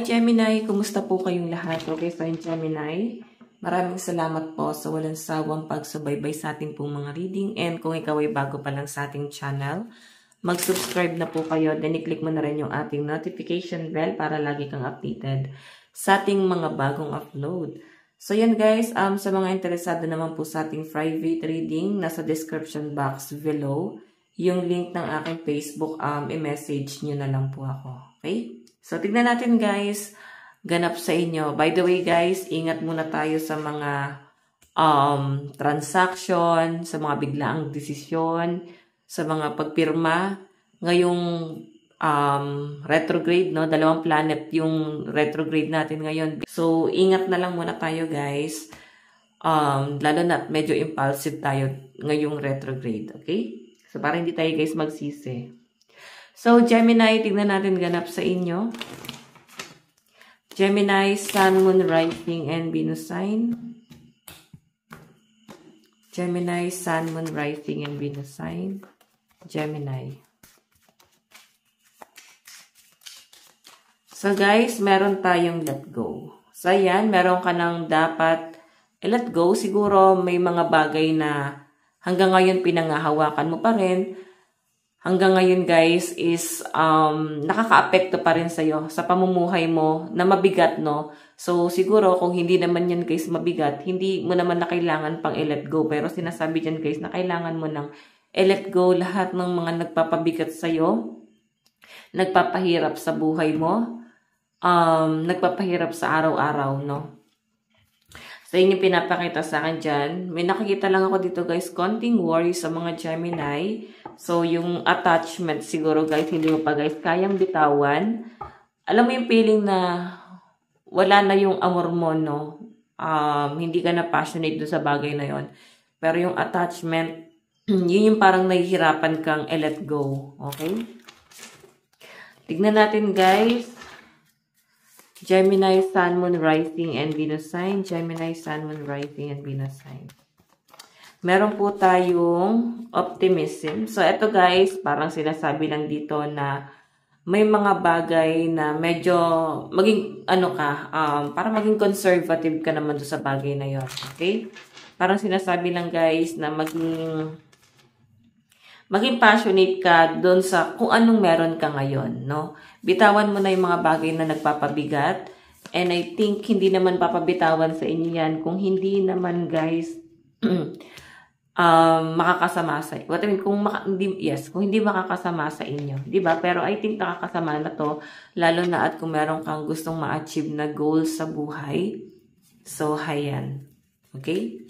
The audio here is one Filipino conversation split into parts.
Hi Gemini, kumusta po kayong lahat? Okay, so in Gemini, maraming salamat po sa walang sawang pagsubaybay sa ating pong mga reading. And kung ikaw ay bago pa lang sa ating channel, mag-subscribe na po kayo. Then i-click mo na rin yung ating notification bell para lagi kang updated sa ating mga bagong upload. So yan guys, sa mga interesado naman po sa ating private reading, nasa description box below, yung link ng aking Facebook, i-message nyo na lang po ako. Okay? So, tignan natin guys, ganap sa inyo. By the way guys, ingat muna tayo sa mga transaction, sa mga biglaang desisyon, sa mga pagpirma. Ngayong retrograde, no? 2 planet yung retrograde natin ngayon. So, ingat na lang muna tayo guys. Lalo na medyo impulsive tayo ngayong retrograde, okay? So, para hindi tayo guys magsisi. So, Gemini, tignan natin ganap sa inyo. Gemini, Sun, Moon, Rising, and Venus sign. Gemini, Sun, Moon, Rising, and Venus sign. Gemini. So, guys, meron tayong let go. So, yan, meron ka nang dapat let go. Siguro may mga bagay na hanggang ngayon pinangahawakan mo pa rin. Hanggang ngayon guys is nakaka-apekto pa rin sa'yo sa pamumuhay mo na mabigat, no? So siguro kung hindi naman yan guys mabigat, hindi mo naman na kailangan pang i-let go. Pero sinasabi dyan guys na kailangan mo nang i-let go lahat ng mga nagpapabigat sa'yo, nagpapahirap sa buhay mo, nagpapahirap sa araw-araw, no? So yun yung pinapakita sa akin dyan. May nakikita lang ako dito guys, konting worry sa mga Gemini. So, yung attachment siguro guys, hindi mo pa guys kayang bitawan. Alam mo yung feeling na wala na yung amor mo, no? Hindi ka na passionate doon sa bagay na yon. Pero yung attachment, yun yung parang nahihirapan kang i-let go. Okay? Tignan natin guys. Gemini, Sun, Moon, Rising, and Venus sign. Gemini, Sun, Moon, Rising, and Venus sign. Meron po tayong optimism. So, ito guys, parang sinasabi lang dito na may mga bagay na medyo maging, para maging conservative ka naman doon sa bagay na yon. Okay? Parang sinasabi lang guys na maging passionate ka doon sa kung anong meron ka ngayon, no? Bitawan mo na yung mga bagay na nagpapabigat. And I think hindi naman papabitawan sa inyo yan kung hindi naman guys makakasama sa what I mean, kung hindi makakasama sa inyo, 'di ba? Pero I think nakakasama na 'to lalo na at kung meron kang gustong ma-achieve na goal sa buhay. So, hayan. Okay?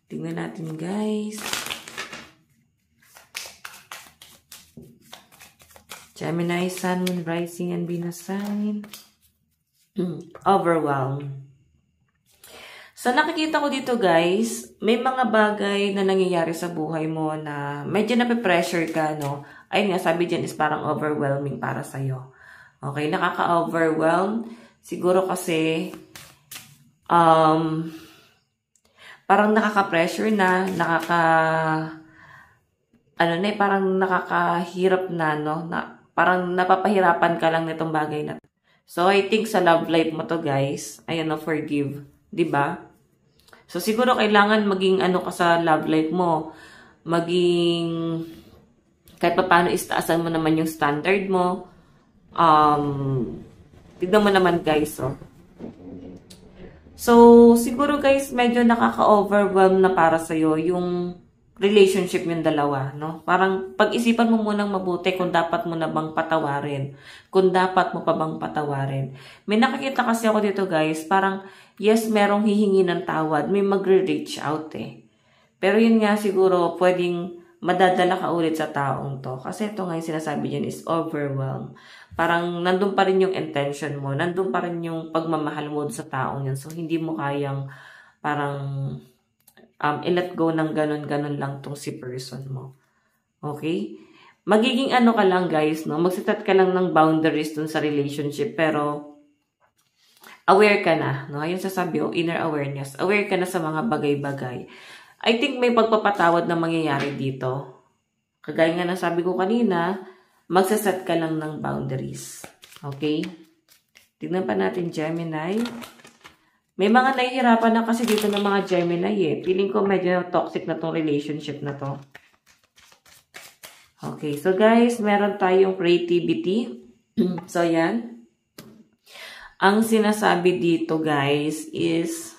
Tingnan natin, guys. Gemini, Sun, Moon, Rising, and Venus sign. Overwhelmed. So, nakikita ko dito guys, may mga bagay na nangyayari sa buhay mo na medyo nape-pressure ka, no? Ayun nga, sabi dyan is parang overwhelming para sa'yo. Okay, nakaka-overwhelm. Siguro kasi, parang nakaka-pressure na, parang nakakahirap na, no? Parang napapahirapan ka lang nitong bagay na. So, I think sa love life mo to guys, ayun na, forgive. 'Di ba? So siguro kailangan maging ka sa love life mo, maging kahit paano istaasan mo naman yung standard mo. Tignan mo naman guys, oh. So siguro guys medyo nakaka-overwhelm na para sa yung relationship yung dalawa, no? Parang pag-isipan mo munang mabuti kung dapat mo na bang patawarin. Kung dapat mo pa bang patawarin. May nakikita kasi ako dito guys, parang yes, merong hihingi ng tawad, may magre-reach out eh. Pero yun nga siguro, pwedeng madadala ka ulit sa taong to. Kasi ito nga yung sinasabi dyan is overwhelm. Parang nandun pa rin yung intention mo, nandun pa rin yung pagmamahal mo sa taong yun. So, hindi mo kayang parang i-let go ng ganun-ganun lang tong si person mo. Okay? Magiging ka lang guys, no? Magsitat ka lang ng boundaries dun sa relationship, pero aware ka na, no? Ayun sasabi ko, inner awareness. Aware ka na sa mga bagay-bagay. I think may pagpapatawad na mangyayari dito. Kagaya nga na sabi ko kanina, magsaset ka lang ng boundaries. Okay? Tignan pa natin, Gemini. May mga nahihirapan na kasi dito ng mga Gemini eh. Feeling ko medyo toxic na tong relationship na to. Okay, so guys, meron tayong creativity. So, yan. Ang sinasabi dito, guys, is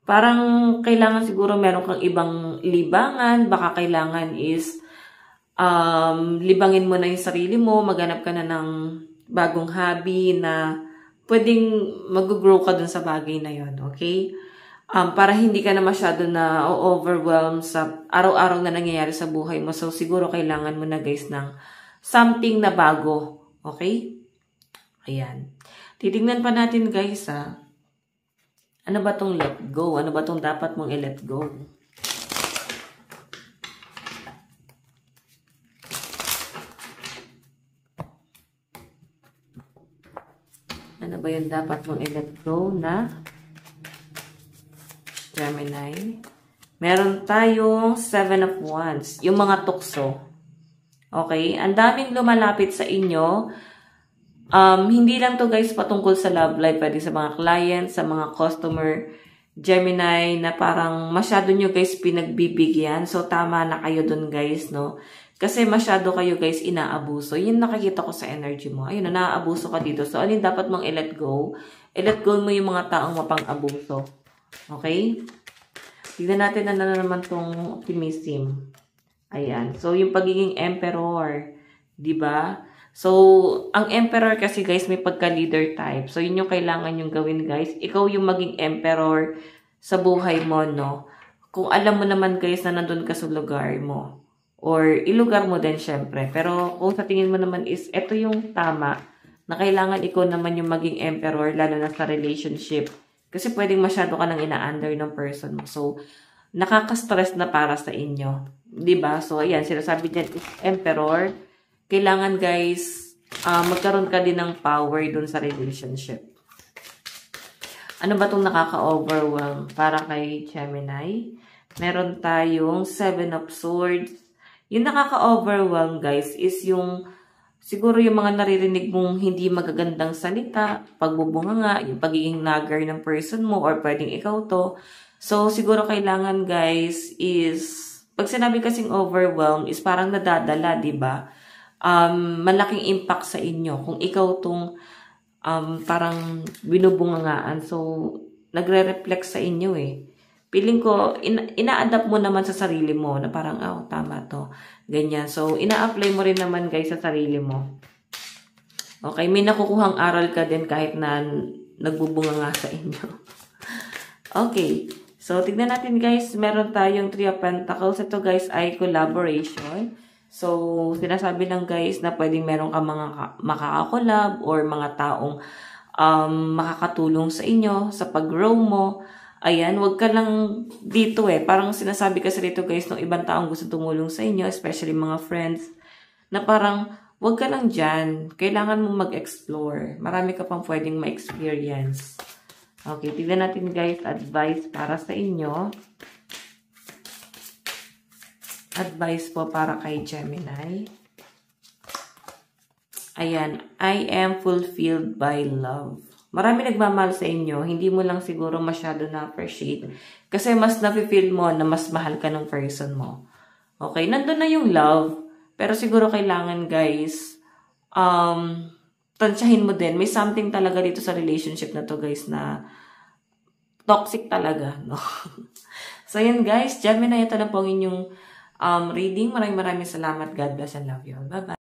parang kailangan siguro meron kang ibang libangan. Baka kailangan is libangin mo na yung sarili mo. Maghanap ka na ng bagong hobby na pwedeng mag-grow ka dun sa bagay na yon, okay? Para hindi ka na masyado na overwhelm sa araw-araw na nangyayari sa buhay mo. So, siguro kailangan mo na guys ng something na bago. Okay? Ayan. Titignan pa natin guys ano ba tong let go? Ano ba tong dapat mong i-let go? Ano ba yung dapat mong i-let go na Gemini? Meron tayong 7 of Wands. Yung mga tukso. Okay? Ang daming lumalapit sa inyo. Hindi lang to guys patungkol sa love life. Pwede sa mga clients, sa mga customer, Gemini, na parang masyado nyo guys pinagbibigyan. So, tama na kayo dun guys, no? Kasi masyado kayo guys inaabuso. Yun nakikita ko sa energy mo. Ayun, naaabuso ka dito. So, ano yung dapat mong i-let go? I-let go mo yung mga taong mapang-abuso. Okay? Tignan natin na naman tong optimism. Ayan. So, yung pagiging emperor. Diba? So, ang emperor kasi guys, may pagka-leader type. So, yun yung kailangan yung gawin guys. Ikaw yung maging emperor sa buhay mo, no? Kung alam mo naman guys na nandun ka sa lugar mo. Or ilugar mo din syempre. Pero kung sa tingin mo naman is, ito yung tama. Na kailangan ikaw naman yung maging emperor, lalo na sa relationship. Kasi pwedeng masyado ka nang ina-under ng person mo. So, nakaka-stress na para sa inyo. Diba? So, ayan, sinasabi dyan is emperor. Kailangan guys, magkaroon ka din ng power dun sa relationship. Ano ba itong nakaka-overwhelm para kay Gemini? Meron tayong 7 of Swords. Yung nakaka-overwhelm guys is yung siguro yung mga naririnig mong hindi magagandang salita, pagbubunganga, yung pagiging nagger ng person mo or pwedeng ikaw to. So siguro kailangan guys is pag sinabi kasing overwhelm is parang nadadala, 'di ba? Malaking impact sa inyo kung ikaw tong parang binubungangaan. So nagre-reflect sa inyo eh. Feeling ko, ina-adapt mo naman sa sarili mo na parang, oh, tama to. Ganyan. So, ina-apply mo rin naman guys sa sarili mo. Okay, may nakukuhang aral ka din kahit na nagbubunga nga sa inyo. Okay. So, tignan natin guys. Meron tayong 3 of Pentacles. Ito guys ay collaboration. So, sinasabi lang guys na pwedeng meron ka mga makakakolab or mga taong makakatulong sa inyo sa pag-grow mo. Ayan, wag ka lang dito eh. Parang sinasabi kasi dito guys ng ibang taong gusto tumulong sa inyo, especially mga friends, na parang wag ka lang dyan. Kailangan mo mag-explore. Marami ka pang pwedeng ma-experience. Okay, tignan natin guys, advice para sa inyo. Advice po para kay Gemini. Ayan, I am fulfilled by love. Marami nagmamahal sa inyo, hindi mo lang siguro masyado na-appreciate. Kasi mas nafe-feel mo na mas mahal ka ng person mo. Okay, nandun na yung love. Pero siguro kailangan guys, tansyahin mo din. May something talaga dito sa relationship na to guys na toxic talaga. No? So yun guys, Gemini, ito na po ang inyong reading. Maraming salamat. God bless and love you all. Bye-bye.